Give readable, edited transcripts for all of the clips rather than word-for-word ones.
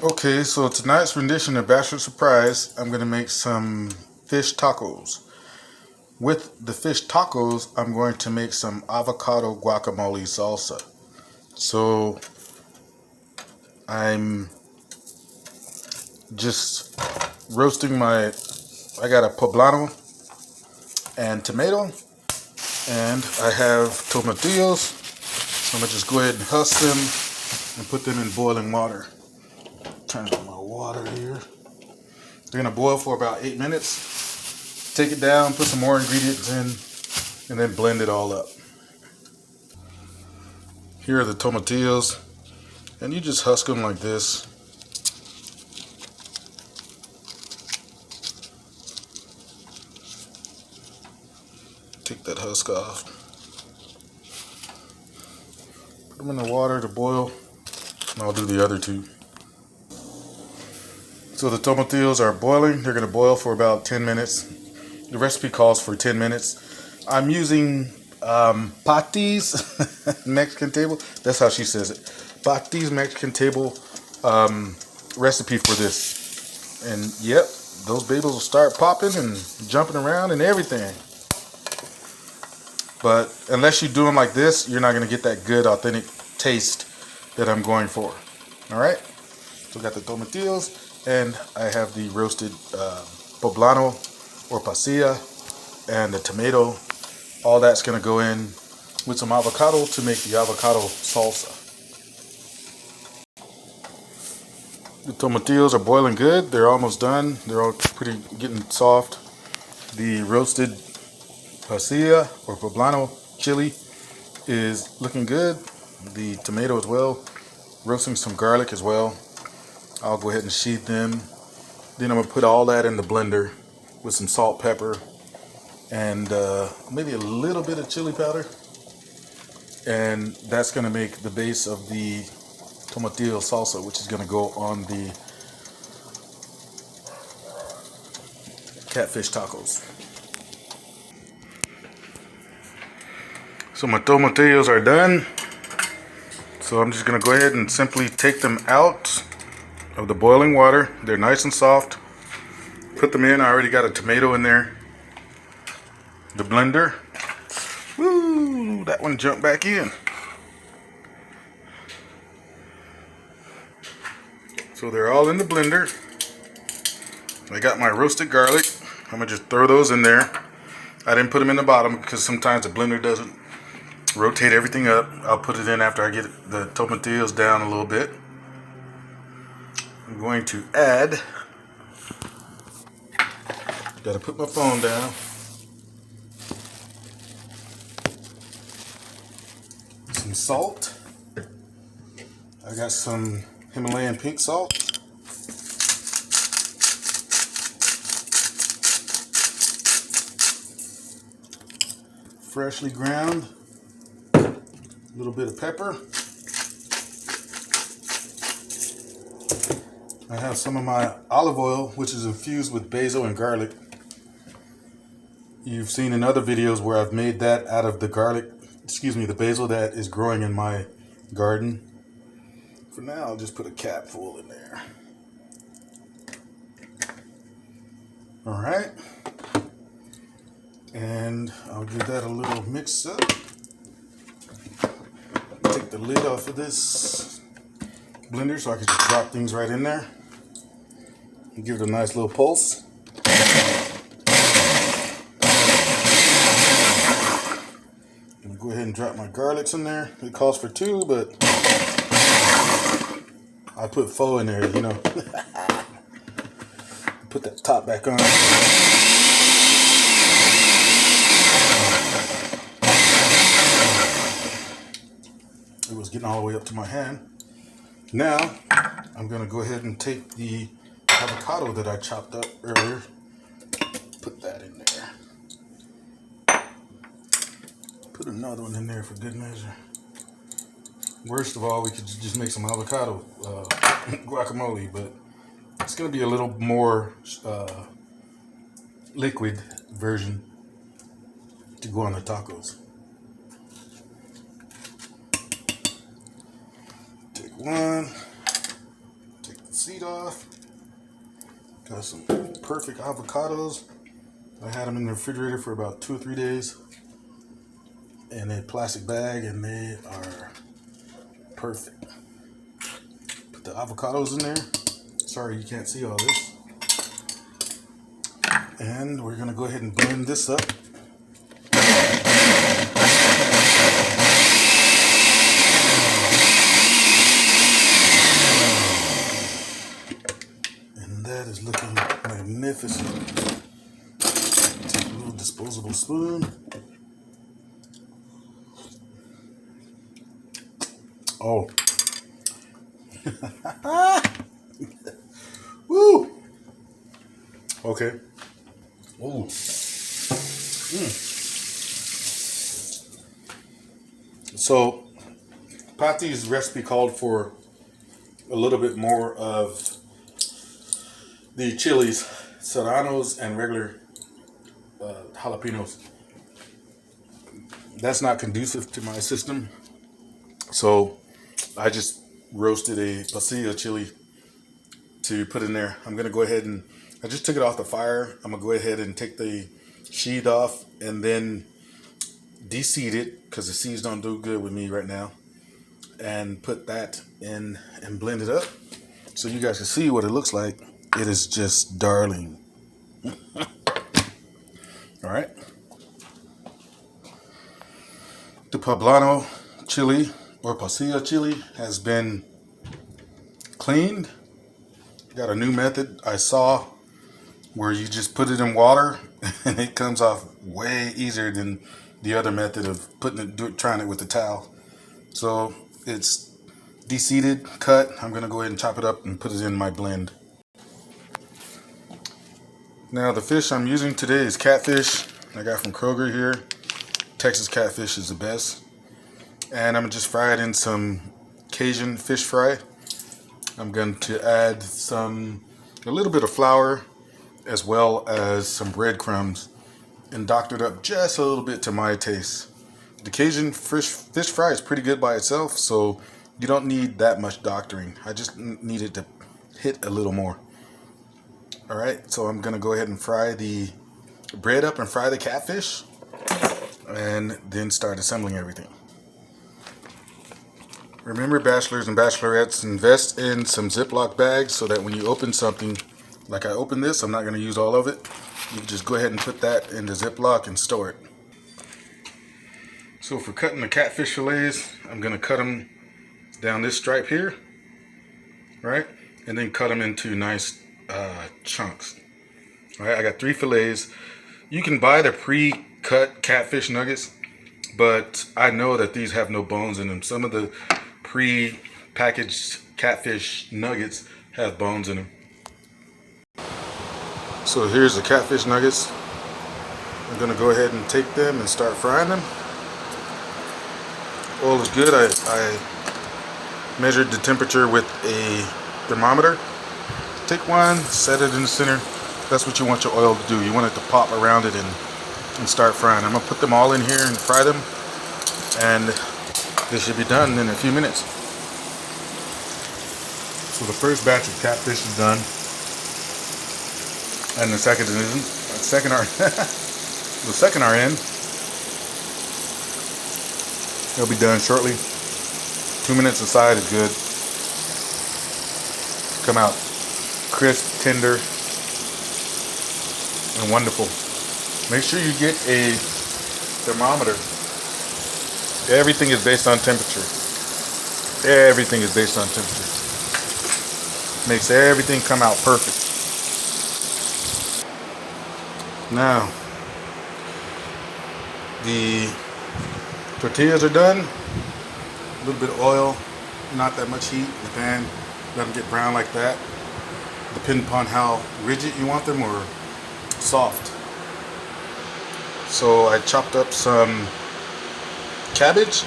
Okay, so tonight's rendition of Bachelor Surprise, I'm going to make some fish tacos. With the fish tacos, I'm going to make some avocado guacamole salsa. So I'm just roasting I got a poblano and tomato, and I have tomatillos. So I'm going to just go ahead and husk them and put them in boiling water. Turn on my water here. They're going to boil for about 8 minutes. Take it down, put some more ingredients in, and then blend it all up. Here are the tomatillos, and you just husk them like this. Take that husk off. Put them in the water to boil, and I'll do the other two. So the tomatillos are boiling. They're going to boil for about 10 minutes. The recipe calls for 10 minutes. I'm using Pati's Mexican table. That's how she says it. Pati's Mexican table recipe for this. And yep, those babies will start popping and jumping around and everything. But unless you do them like this, you're not going to get that good, authentic taste that I'm going for. Alright? So I got the tomatillos, and I have the roasted poblano or pasilla and the tomato. All that's going to go in with some avocado to make the avocado salsa. The tomatillos are boiling good. They're almost done. They're all pretty getting soft. The roasted pasilla or poblano chili is looking good. The tomato as well. Roasting some garlic as well. I'll go ahead and sheath them. Then I'm going to put all that in the blender with some salt, pepper, and maybe a little bit of chili powder. And that's going to make the base of the tomatillo salsa, which is going to go on the catfish tacos. So my tomatillos are done. So I'm just going to go ahead and simply take them out of the boiling water. They're nice and soft. Put them in. I already got a tomato in there. The blender. Woo! That one jumped back in. So they're all in the blender. I got my roasted garlic. I'm going to just throw those in there. I didn't put them in the bottom because sometimes the blender doesn't rotate everything up. I'll put it in after I get the tomatillos down a little bit. I'm going to add, gotta put my phone down, some salt. I got some Himalayan pink salt. Freshly ground. A little bit of pepper. I have some of my olive oil, which is infused with basil and garlic. You've seen in other videos where I've made that out of the the basil that is growing in my garden. For now, I'll just put a cap full in there. Alright. And I'll give that a little mix up. Take the lid off of this blender so I can just drop things right in there. And give it a nice little pulse. I'm gonna go ahead and drop my garlics in there. It calls for 2, but I put 4 in there, you know. Put that top back on. It was getting all the way up to my hand. Now, I'm going to go ahead and take the avocado that I chopped up earlier. Put that in there. Put another one in there for good measure. Worst of all, we could just make some avocado guacamole, but it's going to be a little more liquid version to go on the tacos. Take one, take the seed off. Got some perfect avocados. I had them in the refrigerator for about 2 or 3 days in a plastic bag, and they are perfect. Put the avocados in there. Sorry you can't see all this. And we're gonna go ahead and blend this up. And that is looking magnificent. Take a little disposable spoon. Oh. Woo! Okay. Ooh. So, Pati's recipe called for a little bit more of the chilies, serranos, and regular jalapenos. That's not conducive to my system, so I just roasted a pasilla chili to put in there. I'm gonna go ahead and I just took it off the fire. I'm gonna go ahead and take the sheath off and then de-seed it because the seeds don't do good with me right now, and put that in and blend it up so you guys can see what it looks like. It is just darling. All right, the poblano chili or pasilla chili has been cleaned. Got a new method I saw where you just put it in water and it comes off way easier than the other method of trying it with the towel. So it's de-seeded, cut. I'm gonna go ahead and chop it up and put it in my blend. Now the fish I'm using today is catfish. I got from Kroger here. Texas catfish is the best. And I'm gonna just fry it in some Cajun fish fry. I'm going to add a little bit of flour as well as some breadcrumbs and doctor it up just a little bit to my taste. The Cajun fish fry is pretty good by itself, so you don't need that much doctoring. I just need it to hit a little more. All right, so I'm gonna go ahead and fry the bread up and fry the catfish and then start assembling everything. Remember, bachelors and bachelorettes, invest in some Ziploc bags so that when you open something, like I opened this, I'm not going to use all of it. You can just go ahead and put that in the Ziploc and store it. So for cutting the catfish fillets, I'm going to cut them down this stripe here, right? And then cut them into nice chunks. All right, I got 3 fillets. You can buy the pre-cut catfish nuggets, but I know that these have no bones in them. Some of the pre-packaged catfish nuggets have bones in them. So here's the catfish nuggets. I'm gonna go ahead and take them and start frying them. Oil is good. I measured the temperature with a thermometer. Take one, set it in the center. That's what you want your oil to do. You want it to pop around it and start frying. I'm gonna put them all in here and fry them, and they should be done in a few minutes. So the first batch of catfish is done, and the second are in. They'll be done shortly. 2 minutes aside is good. Come out crisp, tender, and wonderful. Make sure you get a thermometer. Everything is based on temperature. Everything is based on temperature. Makes everything come out perfect. Now, the tortillas are done. A little bit of oil, not that much heat in the pan. Let them get brown like that. Depending upon how rigid you want them or soft. So I chopped up some cabbage.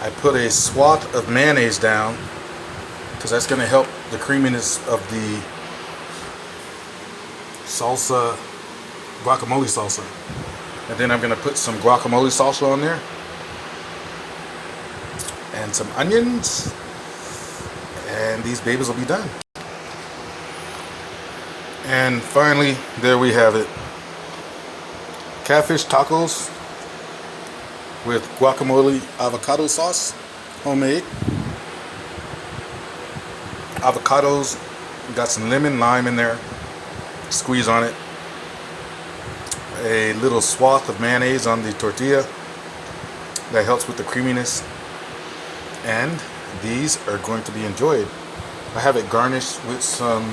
I put a swath of mayonnaise down because that's going to help the creaminess of the salsa, guacamole salsa. And then I'm going to put some guacamole salsa on there and some onions and these babies will be done. And finally, there we have it. Catfish tacos with guacamole avocado sauce, homemade. Avocados, got some lemon, lime in there, squeeze on it. A little swath of mayonnaise on the tortilla that helps with the creaminess. And these are going to be enjoyed. I have it garnished with some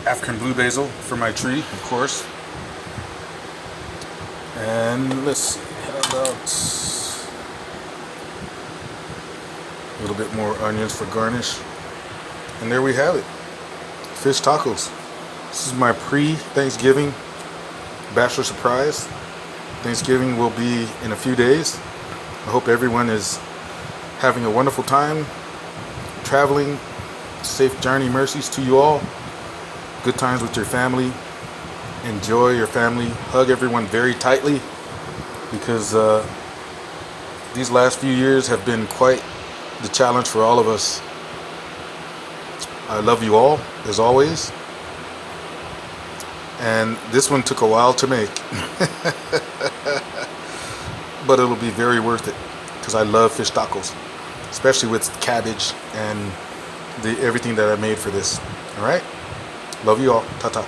African blue basil for my tree, of course. And let's see, how about a little bit more onions for garnish. And there we have it. Fish tacos. This is my pre-Thanksgiving bachelor surprise. Thanksgiving will be in a few days. I hope everyone is having a wonderful time traveling. Safe journey mercies to you all. Good times with your family. Enjoy your family. Hug everyone very tightly, because these last few years have been quite the challenge for all of us. I love you all, as always. And this one took a while to make. But it'll be very worth it, because I love fish tacos, especially with cabbage and everything that I made for this. All right? Love you all. Ta-ta.